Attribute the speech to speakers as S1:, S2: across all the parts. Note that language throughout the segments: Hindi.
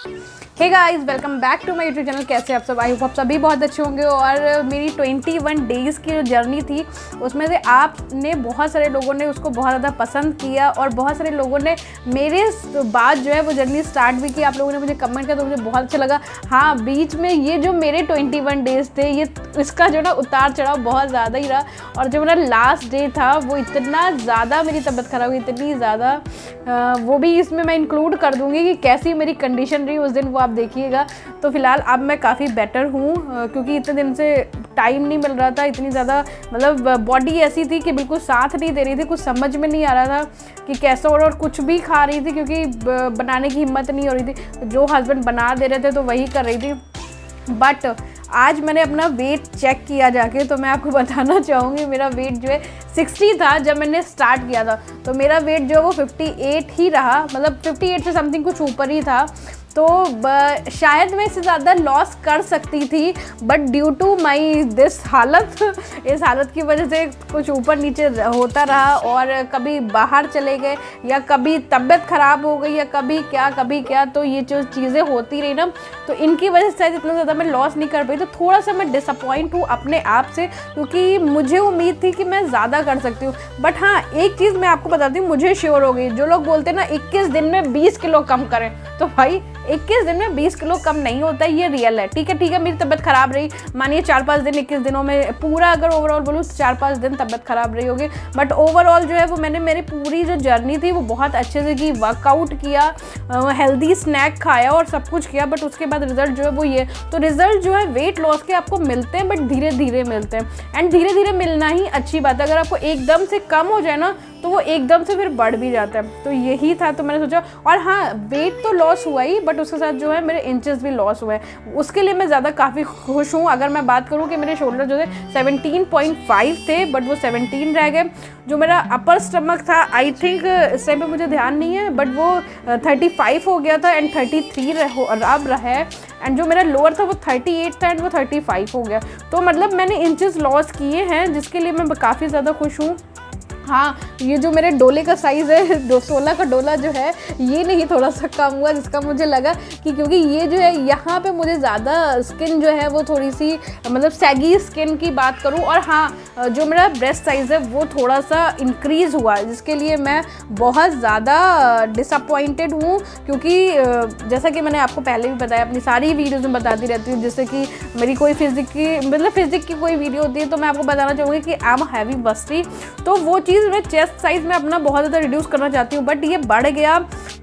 S1: Hey guys, welcome back to my YouTube channel. कैसे आप सब? आई होप आप सभी बहुत अच्छे होंगे। और मेरी 21 डेज़ की जो जर्नी थी उसमें से आपने बहुत सारे लोगों ने उसको बहुत ज़्यादा पसंद किया और बहुत सारे लोगों ने मेरे बाद जो है वो जर्नी स्टार्ट भी की। आप लोगों ने मुझे कमेंट किया तो मुझे बहुत अच्छा लगा। हाँ, बीच में ये जो मेरे 21 डेज़ थे ये इसका जो ना उतार चढ़ाव बहुत ज़्यादा ही रहा। और जो मेरा लास्ट डे था वो इतना ज़्यादा मेरी तबीयत ख़राब हुई, इतनी ज़्यादा, वो भी इसमें मैं इंक्लूड कर दूँगी कि कैसी मेरी कंडीशन रही उस दिन, वो आप देखिएगा। तो फिलहाल अब मैं काफ़ी बेटर हूँ क्योंकि इतने दिन से टाइम नहीं मिल रहा था। इतनी ज़्यादा मतलब बॉडी ऐसी थी कि बिल्कुल साथ नहीं दे रही थी, कुछ समझ में नहीं आ रहा था कि कैसा हो रहा। और कुछ भी खा रही थी क्योंकि बनाने की हिम्मत नहीं हो रही थी। जो हस्बैंड बना दे रहे थे तो वही कर रही थी। बट आज मैंने अपना वेट चेक किया जाके, तो मैं आपको बताना चाहूँगी मेरा वेट जो है 60 था जब मैंने स्टार्ट किया था। तो मेरा वेट जो है वो 58 ही रहा, मतलब 58 से समथिंग कुछ ऊपर ही था। तो शायद मैं इससे ज़्यादा लॉस कर सकती थी, but due to my this हालत, इस हालत की वजह से कुछ ऊपर नीचे होता रहा। और कभी बाहर चले गए या कभी तबीयत ख़राब हो गई या कभी क्या, तो ये जो चीज़ें होती रही ना, तो इनकी वजह से शायद इतना ज़्यादा मैं लॉस नहीं कर पाई। तो थोड़ा सा मैं डिसअपॉइंट हूँ अपने आप से, क्योंकि मुझे उम्मीद थी कि मैं ज़्यादा कर सकती हूँ। बट हाँ, एक चीज़ मैं आपको बताती हूँ, मुझे श्योर हो गई। जो लोग बोलते हैं ना 21 दिन में 20 किलो कम करें, तो भाई 21 दिन में 20 किलो कम नहीं होता है, ये रियल है। ठीक है, मेरी तबीयत ख़राब रही, मानिए 4-5 दिन, 21 दिनों में पूरा अगर ओवरऑल बोलूँ 4-5 दिन तबीयत ख़राब रही होगी। बट ओवरऑल जो है वो मैंने मेरी पूरी जो जर्नी थी वो बहुत अच्छे से की, वर्कआउट किया, हेल्दी स्नैक खाया और सब कुछ किया। बट उसके बाद रिजल्ट जो है वो ये, तो रिजल्ट जो है वेट लॉस के आपको मिलते हैं, बट धीरे धीरे मिलते हैं। एंड धीरे धीरे मिलना ही अच्छी बात है। अगर आपको एकदम से कम हो जाए ना तो वो एकदम से फिर बढ़ भी जाता है। तो यही था, तो मैंने सोचा। और हाँ, वेट तो लॉस हुआ ही, बट उसके साथ जो है मेरे इंचेस भी लॉस हुए हैं। उसके लिए मैं ज़्यादा काफ़ी खुश हूँ। अगर मैं बात करूँ कि मेरे शोल्डर जो है 17.5 थे, बट वो 17 रह गए। जो मेरा अपर स्टमक था, आई थिंक इस टाइम पे मुझे ध्यान नहीं है, बट वो 35 हो गया था एंड 33 अब रहा है। एंड जो मेरा लोअर था वो 38 था एंड वो 35 हो गया। तो मतलब मैंने इंचेस लॉस किए हैं, जिसके लिए मैं काफ़ी ज़्यादा खुश हूँ। हाँ, ये जो मेरे डोले का साइज़ है, 16 का डोला जो है, ये नहीं थोड़ा सा कम हुआ, जिसका मुझे लगा कि क्योंकि ये जो है यहाँ पे मुझे ज़्यादा स्किन जो है वो थोड़ी सी मतलब सैगी स्किन की बात करूँ। और हाँ, जो मेरा ब्रेस्ट साइज़ है वो थोड़ा सा इंक्रीज़ हुआ, जिसके लिए मैं बहुत ज़्यादा डिसअपॉइंटेड हूँ। क्योंकि जैसा कि मैंने आपको पहले भी बताया, अपनी सारी वीडियोज़ में बताती रहती हूँ, जैसे कि मेरी कोई फिज़िक की कोई वीडियो होती है तो मैं आपको बताना चाहूँगी कि आई एम हैवी बस्ती। तो वो चीज़ मैं चेस्ट साइज़ में अपना बहुत ज़्यादा रिड्यूस करना चाहती हूँ, बट ये बढ़ गया।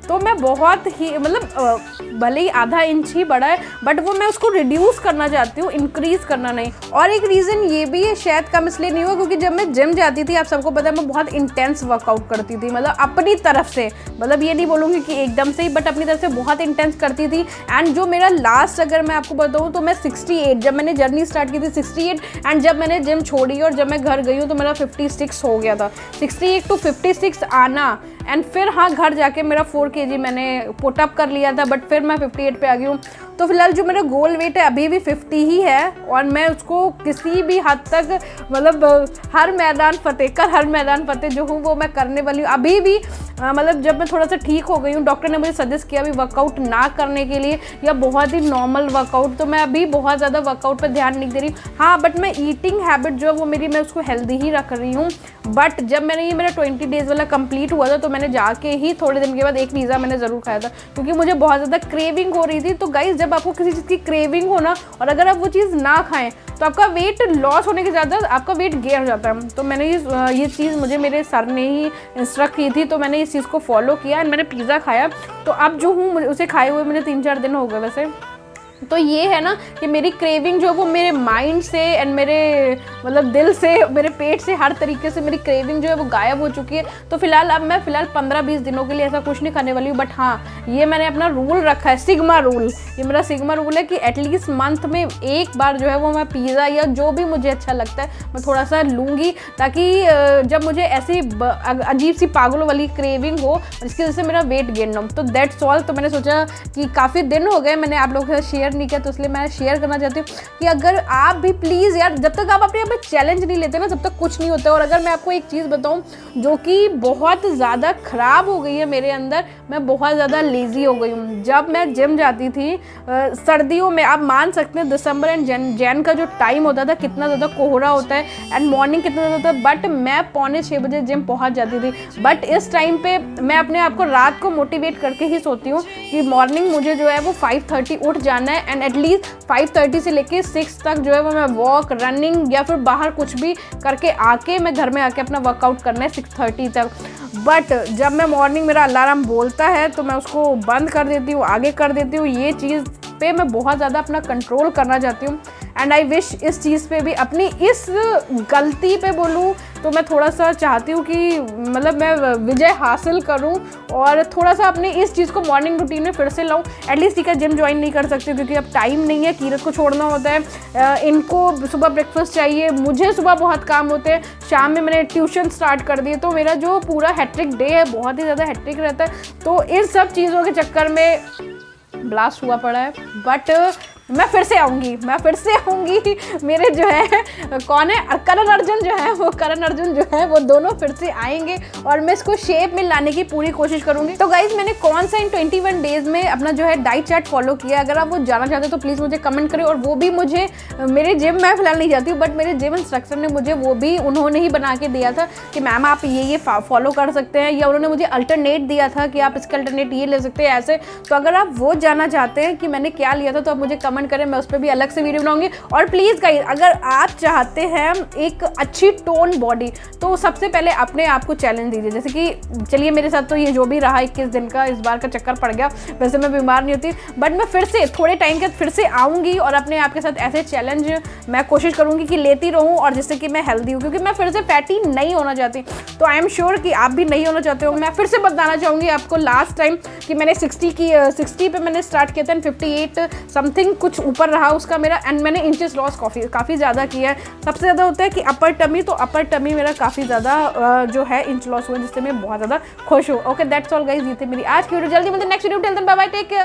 S1: तो मैं बहुत ही मतलब भले ही आधा इंच ही बढ़ा है, बट वो मैं उसको रिड्यूस करना चाहती हूँ, इंक्रीज़ करना नहीं। और एक रीज़न ये भी है, शायद कम इसलिए नहीं हुआ क्योंकि जब मैं जिम जाती थी, आप सबको पता है, मैं बहुत इंटेंस वर्कआउट करती थी, मतलब अपनी तरफ से, मतलब ये नहीं बोलूँगी कि एकदम से ही, बट अपनी तरफ से बहुत इंटेंस करती थी। एंड जो मेरा लास्ट, अगर मैं आपको बताऊँ तो मैं 68, जब मैंने जर्नी स्टार्ट की थी 68, एंड जब मैंने जिम छोड़ी और जब मैं घर गई हूँ तो मेरा 56 हो गया था। 68 to 56 आना, एंड फिर हाँ, घर जाके मेरा 4 kg मैंने पुटअप कर लिया था, बट फिर मैं 58 पे आ गई हूँ। तो फिलहाल जो मेरा गोल वेट है अभी भी 50 ही है, और मैं उसको किसी भी हद तक मतलब हर मैदान फतेह जो हूँ वो मैं करने वाली हूँ अभी भी। मतलब जब मैं थोड़ा सा ठीक हो गई हूँ, डॉक्टर ने मुझे सजेस्ट किया अभी वर्कआउट ना करने के लिए, या बहुत ही नॉर्मल वर्कआउट। तो मैं अभी बहुत ज़्यादा वर्कआउट पर ध्यान नहीं दे रही हूँ। हाँ, बट मैं ईटिंग हैबिट जो है वो मेरी, मैं उसको हेल्दी ही रख रही हूँ। बट जब मैंने ये मेरा 20 डेज़ वाला कंप्लीट हुआ था तो मैंने जाके ही थोड़े दिन के बाद एक पिज़्ज़ा मैंने ज़रूर खाया था, क्योंकि मुझे बहुत ज़्यादा क्रेविंग हो रही थी। तो गाइस, जब आपको किसी चीज़ की क्रेविंग हो ना, और अगर आप वो चीज़ ना खाएं तो आपका वेट लॉस होने के ज़्यादा आपका वेट गेन हो जाता है। तो मैंने ये चीज़ मुझे मेरे सर ने ही इंस्ट्रक्ट की थी, तो मैंने इस चीज़ को फॉलो किया एंड मैंने पिज़्ज़ा खाया। तो अब जो हूँ उसे खाए हुए मुझे 3-4 दिन हो गए वैसे। तो ये है ना कि मेरी क्रेविंग जो है वो मेरे माइंड से एंड मेरे मतलब दिल से, मेरे पेट से, हर तरीके से मेरी क्रेविंग जो है वो गायब हो चुकी है। तो फिलहाल अब मैं 15-20 दिनों के लिए ऐसा कुछ नहीं खाने वाली हूँ। बट हाँ, ये मैंने अपना रूल रखा है, सिग्मा रूल। ये मेरा सिग्मा रूल है कि एटलीस्ट मंथ में एक बार जो है वो मैं पिज़्ज़ा या जो भी मुझे अच्छा लगता है मैं थोड़ा सा लूँगी, ताकि जब मुझे ऐसी अजीब सी पागलों वाली क्रेविंग हो जिसकी वजह से मेरा वेट गेन ना हो। तो दैट्स ऑल। तो मैंने सोचा कि काफ़ी दिन हो गए मैंने आप लोगों के साथ शेयर शेयर नहीं किया, तो इसलिए मैं शेयर करना चाहती हूँ कि अगर आप भी प्लीज़ यार, जब तक आप अपने यहाँ पे चैलेंज नहीं लेते ना, तब तक कुछ नहीं होता। और अगर मैं आपको एक चीज़ बताऊँ जो कि बहुत ज़्यादा ख़राब हो गई है मेरे अंदर, मैं बहुत ज़्यादा लेज़ी हो गई हूँ। जब मैं जिम जाती थी सर्दियों में, आप मान सकते हैं दिसंबर एंड जैन का जो टाइम होता था, कितना ज़्यादा कोहरा होता है एंड मॉर्निंग कितना ज़्यादा होता है, बट मैं 5:45 बजे जिम पहुँच जाती थी। बट इस टाइम पे मैं अपने आप को रात को मोटिवेट करके ही सोती हूँ कि मॉर्निंग मुझे जो है वो 5:30 उठ जाना है, एंड एटलीस्ट 5:30 से लेके 6 तक जो है वो मैं वॉक, रनिंग या फिर बाहर कुछ भी करके आके मैं घर में आके अपना वर्कआउट करना है 6:30 तक। बट जब मैं मॉर्निंग मेरा अलार्म बोलता है तो मैं उसको बंद कर देती हूँ, आगे कर देती हूँ। ये चीज़ पे मैं बहुत ज़्यादा अपना कंट्रोल करना चाहती हूँ एंड आई विश इस चीज़ पे भी, अपनी इस गलती पे बोलूँ तो मैं थोड़ा सा चाहती हूँ कि मतलब मैं विजय हासिल करूँ और थोड़ा सा अपनी इस चीज़ को मॉर्निंग रूटीन में फिर से लाऊँ। एटलीस्ट ठीक है, जिम ज्वाइन नहीं कर सकती क्योंकि अब टाइम नहीं है, कीरत को छोड़ना होता है, इनको सुबह ब्रेकफास्ट चाहिए, मुझे सुबह बहुत काम होते हैं, शाम में मैंने ट्यूशन स्टार्ट कर दिए, तो मेरा जो पूरा हैट्रिक डे है बहुत ही ज़्यादा हैट्रिक रहता है। तो इन सब चीज़ों के चक्कर में ब्लास्ट हुआ पड़ा है। बट मैं फिर से आऊँगी मेरे जो है कौन है, करण अर्जुन जो है, वो करण अर्जुन जो है वो दोनों फिर से आएंगे और मैं इसको शेप में लाने की पूरी कोशिश करूँगी। तो गाइज मैंने कौन सा इन 21 डेज़ में अपना जो है डाइट चार्ट फॉलो किया, अगर आप वो जानना चाहते हो तो प्लीज़ मुझे कमेंट करें। और वो भी मुझे मेरे जिम, मैं फिलहाल नहीं जाती हूँ बट मेरे जिम इंस्ट्रक्टर ने मुझे वो भी उन्होंने ही बना के दिया था कि मैम आप ये फॉलो कर सकते हैं, या उन्होंने मुझे अल्टरनेट दिया था कि आप इसका अल्टरनेट ये ले सकते हैं ऐसे। तो अगर आप वो जानना चाहते हैं कि मैंने क्या लिया था तो आप मुझे कमेंट करें, मैं उस पर भी अलग से वीडियो बनाऊंगी। और प्लीज़ गाइस, अगर आप चाहते हैं एक अच्छी टोन बॉडी तो सबसे पहले अपने आप को चैलेंज दीजिए। जैसे कि चलिए मेरे साथ तो ये जो भी रहा 21 दिन का, इस बार का चक्कर पड़ गया, वैसे मैं बीमार नहीं होती बट मैं फिर से थोड़े टाइम के फिर से आऊँगी और अपने आप के साथ ऐसे चैलेंज मैं कोशिश करूँगी कि लेती रहूँ और जिससे कि मैं हेल्दी हूँ, क्योंकि मैं फिर से फैटी नहीं होना चाहती। तो आई एम श्योर कि आप भी नहीं होना चाहते हो। मैं फिर से बताना चाहूँगी आपको लास्ट टाइम कि मैंने 60 पे मैंने स्टार्ट किया था, 58 समथिंग कुछ ऊपर रहा उसका मेरा, एंड मैंने इंचेस लॉस काफ़ी ज़्यादा किया है। सबसे ज़्यादा होता है कि अपर टमी, तो अपर टमी मेरा काफ़ी ज़्यादा जो है इंच लॉस हुआ, जिससे मैं बहुत ज़्यादा खुश हूँ। ओके दैट्स ऑल गाइज, ये थे मेरी आज की वीडियो। जल्दी मिलते हैं next video, till then bye bye, take care.